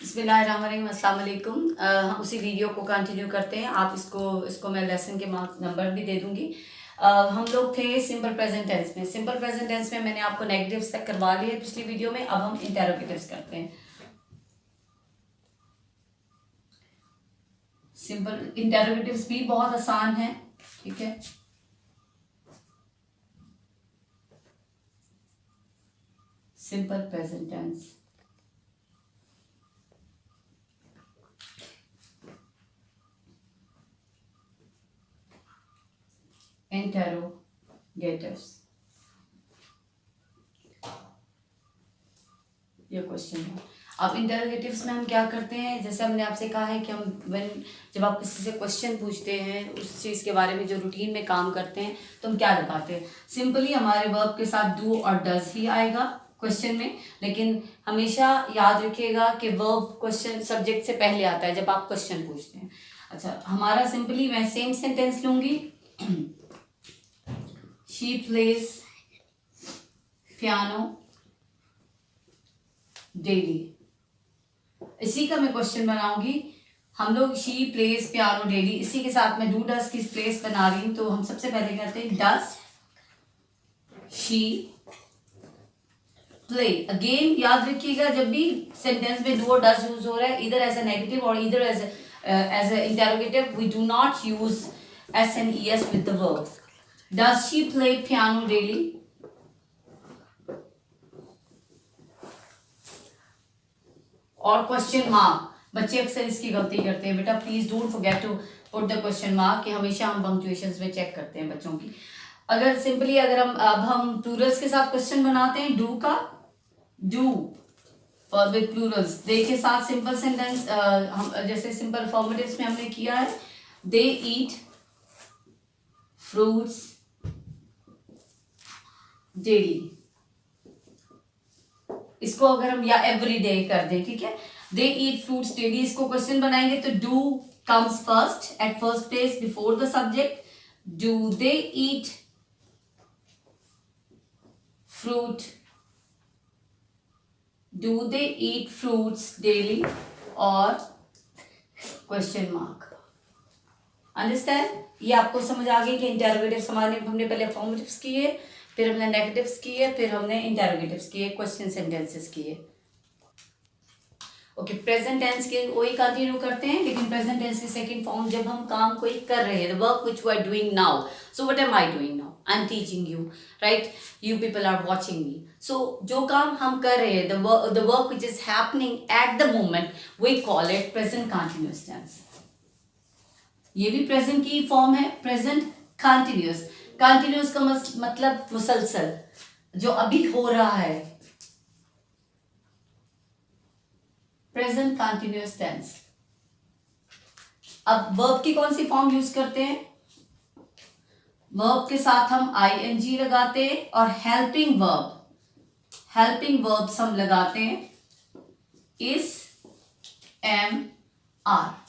बिस्मिल्लाहिर्रहमानिर्रहीम, अस्सलाम वालेकुम। हम उसी वीडियो को कंटिन्यू करते हैं। आप इसको मैं लेसन के नंबर भी दे दूंगी। हम लोग थे सिंपल प्रेजेंट टेंस में। सिंपल प्रेजेंट टेंस में मैंने आपको नेगेटिव्स तक करवा लिए पिछली वीडियो में। अब हम इंटेरोगेटिव्स करते हैं। सिंपल इंटेरोगेटिव्स भी बहुत आसान है, ठीक है। सिंपल प्रेजेंट टेंस, इंटेरोगेटिव्स, ये क्वेश्चन है। अब इंटेरोगेटिव्स में हम क्या करते हैं, जैसे हमने आपसे कहा है कि जब आप किसी से क्वेश्चन पूछते हैं उस चीज़ के बारे में जो रूटीन में काम करते हैं तो हम क्या लगाते हैं। सिंपली हमारे वर्ब के साथ डू और डज ही आएगा क्वेश्चन में, लेकिन हमेशा याद रखिएगा कि वर्ब क्वेश्चन सब्जेक्ट से पहले आता है जब आप क्वेश्चन पूछते हैं। अच्छा, हमारा सिंपली मैं सेम सेंटेंस लूंगी। शी प्लेज पियानो डेली, इसी का मैं क्वेश्चन बनाऊंगी। हम लोग शी प्लेज पियानो डेली, इसी के साथ मैं डू डस की प्लेस बना रही हूं। तो हम सबसे पहले करते हैं डस शी प्ले। अगेन याद रखिएगा, जब भी सेंटेंस में डू और डस यूज हो रहा है, इधर एज ए नेगेटिव और इधर as a interrogative, we do not use S and E S with the verb. Does she play piano daily, और क्वेश्चन मार्क। बच्चे अक्सर इसकी गलती करते हैं, बेटा please don't forget to put the question mark, कि हमेशा हम पंक्चुएशंस में चेक करते हैं बच्चों की। अगर सिंपली हम प्लूरल्स के साथ क्वेश्चन बनाते हैं, डू का डू फॉर विद प्लूरल्स, दे के साथ सिंपल सेंटेंस, हम जैसे सिंपल फॉर्मेटिव्स में हमने किया है, दे ईट फ्रूट्स डेली। इसको अगर हम या एवरी डे कर दें, ठीक है, दे ईट फ्रूट्स डेली, इसको क्वेश्चन बनाएंगे तो do comes first at first place before the subject. Do they eat fruit, do they eat fruits daily, और क्वेश्चन मार्क। अंडरस्टैंड? ये आपको समझ आ गई कि इंटेरोगेटिव्स हमने पहले फॉर्मेटिव्स किए, फिर हमने नेगेटिव्स किए, फिर हमने इंटेरोगेटिव्स किए, क्वेश्चन सेंटेंसेस किए। ओके, प्रेजेंट टेंस के वही कंटिन्यू करते हैं, लेकिन प्रेजेंट टेंस की सेकंड फॉर्म जब हम काम कोई कर रहे हैं, the work which we are doing now. So what am I doing now? I am teaching you, right? You people are watching me. So जो काम हम कर रहे हैं, the work which is happening at the moment, we call it present continuous tense. ये भी present की form है, प्रेजेंट कंटिन्यूअस। कंटिन्यूअस का मतलब मुसलसल, जो अभी हो रहा है, प्रेजेंट कंटिन्यूअस टेंस। अब वर्ब की कौन सी फॉर्म यूज करते हैं? वर्ब के साथ हम आईएनजी लगाते हैं, और हेल्पिंग वर्ब्स हम लगाते हैं is am are.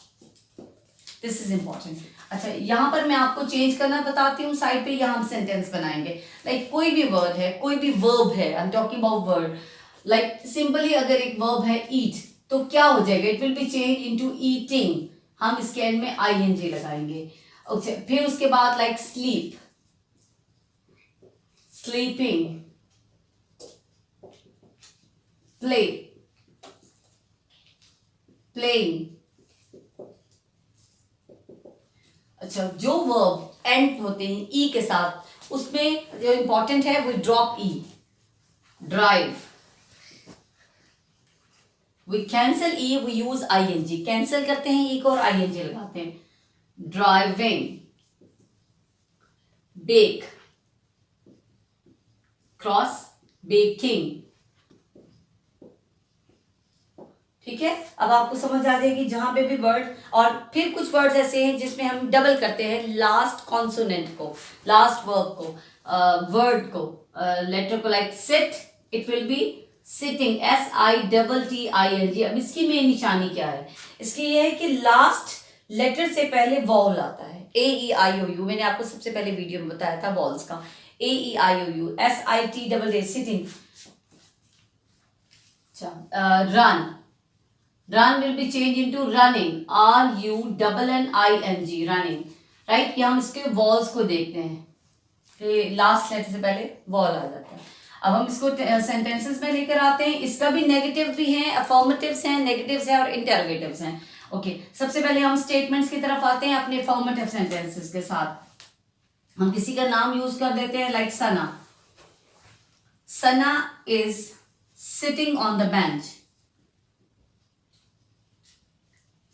This is important. अच्छा, यहां पर मैं आपको चेंज करना बताती हूँ साइड पे। यहां हम सेंटेंस बनाएंगे, लाइक कोई भी वर्ड है, कोई भी वर्ब है, I am talking about word. Like simply अगर एक वर्ब है ईट, तो क्या हो जाएगा? It will B change into eating. हम इसके एंड में आईएनजी लगाएंगे। ओके, फिर उसके बाद like sleep, sleeping, play, playing. अच्छा, जो वर्ब एंड होते हैं ई के साथ, उसमें जो इंपॉर्टेंट है वो drop E. Drive, we cancel E, we use ING. Cancel करते हैं ई को और आईएनजी लगाते हैं। Driving, bake, cross, baking. ठीक है, अब आपको समझ आ जाएगी जहां पे भी वर्ड। और फिर कुछ वर्ड्स ऐसे हैं जिसमें हम डबल करते हैं लास्ट कॉन्सोनेंट को, लास्ट वर्ब को, वर्ड को, लेटर को। Like sit, it will be sitting, SITTING। अब इसकी मेन निशानी क्या है? इसकी ये है कि लास्ट लेटर से पहले वॉवल आता है, AEIOU। मैंने आपको सबसे पहले वीडियो में बताया था वॉल्स का, AEIOU, SITTTA, सिटिंग। अच्छा, run, Run will be changed into running. RUNNING, running. Right, ये हम इसके वॉल्स को देखते हैं कि लास्ट लेटर से पहले वॉल आ जाता है. अब हम इसको सेंटेंसेस में लेकर आते हैं. इसका भी नेगेटिव भी है, अफर्मेटिव्स हैं, नेगेटिव्स हैं और इंटरोगेटिव्स हैं. ओके, सबसे पहले हम स्टेटमेंट्स की तरफ आते हैं अपने अफर्मेटिव सेंटेंसेस के साथ. हम किसी का नाम यूज कर देते हैं, like Sana. Sana is sitting on the bench.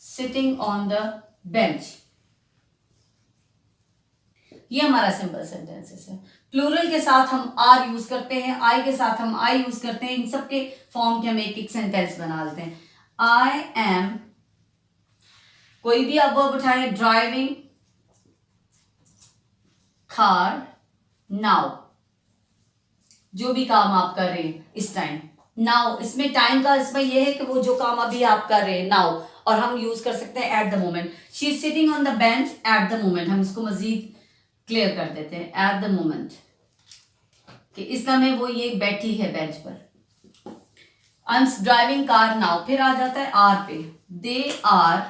Sitting on the bench, ये हमारा सिंपल सेंटेंसेस है. प्लूरल के साथ हम आर यूज करते हैं, आई के साथ हम आई यूज करते हैं. इन सब के फॉर्म के हम एक एक सेंटेंस बना लेते हैं. आई एम, कोई भी आप वर्ब उठाए, ड्राइविंग कार नाउ. जो भी काम आप कर रहे हैं इस टाइम, नाउ, इसमें टाइम का इसमें यह है कि वो जो काम अभी आप कर रहे हैं नाउ, और हम यूज कर सकते हैं eight the moment. She is sitting on the bench eight the moment. हम इसको मजीद क्लियर कर देते हैं, एट द मोमेंट, कि इस समय वो ये बैठी है बेंच पर. I am driving car now, फिर आ जाता है आर पे. दे आर,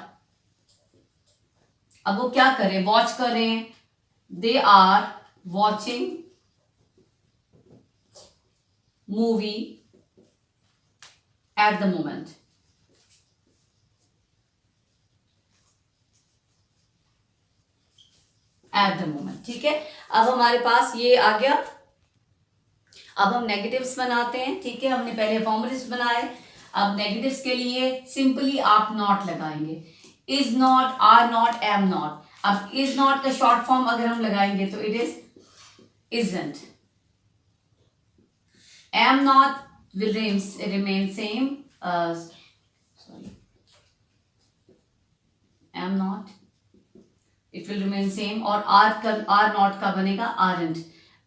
अब वो क्या करें, वॉच करें. They are watching movie at the moment. At the moment, ठीक है. अब हमारे पास ये आ गया. अब हम नेगेटिव्स बनाते हैं, ठीक है. हमने पहले अफर्मेटिव्स बनाए, अब नेगेटिव्स के लिए सिंपली आप नॉट लगाएंगे. Is not, are not, am not. अब इज नॉट का शॉर्ट फॉर्म अगर हम लगाएंगे तो it is isn't. Am not will remain same. Sorry, am not, it will remain same. और आर नॉट का बनेगा aren't.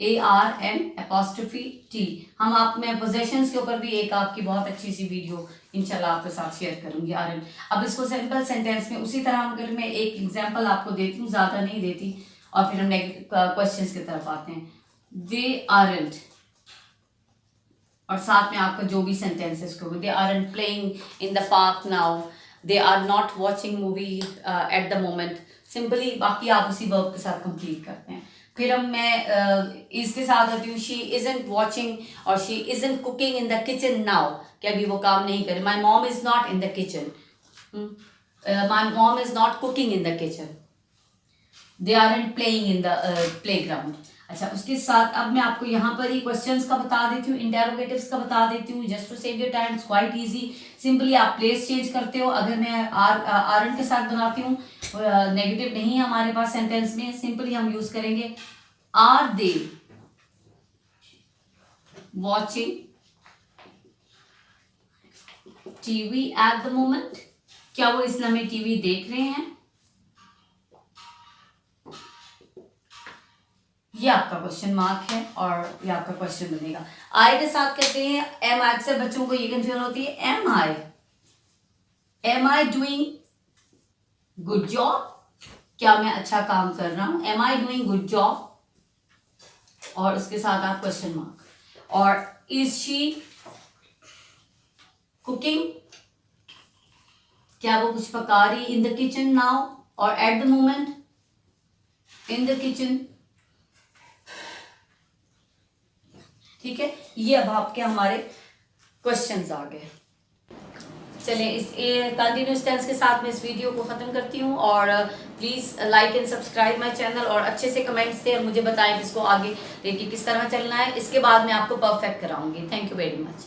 ARN''T. हम आप में पोजेशंस के ऊपर भी एक आपकी बहुत अच्छी सी वीडियो इंशाल्लाह आपके साथ शेयर करूंगी. aren't. अब इसको सिंपल सेंटेंस में उसी तरह अगर मैं एक एग्जांपल आपको देती हूँ, ज्यादा नहीं देती, और फिर हम क्वेश्चंस की तरफ आते हैं. दे aren't, और साथ में आपका जो भी सेंटेंसेस को, they aren't playing in the park now, they are not watching movie at the moment. Simply बाकी आप उसी वर्ब के साथ कंप्लीट करते हैं. फिर हम मैं इसके साथ आती हूँ. शी इजंट वॉचिंग और she isn't cooking in the kitchen now, कि अभी वो काम नहीं करे. My mom is not in the kitchen. My mom is not cooking in the kitchen. They aren't playing in the play ground. अच्छा, उसके साथ अब मैं आपको यहाँ पर ही क्वेश्चंस का बता देती हूँ, इंटेरोगेटिव्स का बता देती हूँ, just to save your time. It's quite easy. Simply आप प्लेस चेंज करते हो. अगर मैं आरन के साथ बनाती हूँ, नेगेटिव नहीं है हमारे पास सेंटेंस में, सिंपली हम यूज करेंगे are they watching TV at the moment. क्या वो इस समय टीवी देख रहे हैं? ये आपका क्वेश्चन मार्क है और ये आपका क्वेश्चन बनेगा. आई के साथ कहते हैं एम. अक्सर बच्चों को ये कंफ्यूजन होती है, am I doing good job, क्या मैं अच्छा काम कर रहा हूं? Am I doing good job, और उसके साथ आप क्वेश्चन मार्क. और इज शी कुकिंग, क्या वो कुछ पका रही इन द किचन नाउ, और at the moment in the kitchen. ठीक है, ये अब आपके हमारे क्वेश्चंस आ गए. चलें, इस कंटिन्यूस टेंस के साथ मैं इस वीडियो को ख़त्म करती हूँ. और please like and subscribe my channel, और अच्छे से कमेंट्स दें और मुझे बताएं कि इसको आगे लेके किस तरह चलना है. इसके बाद मैं आपको परफेक्ट कराऊंगी. Thank you very much.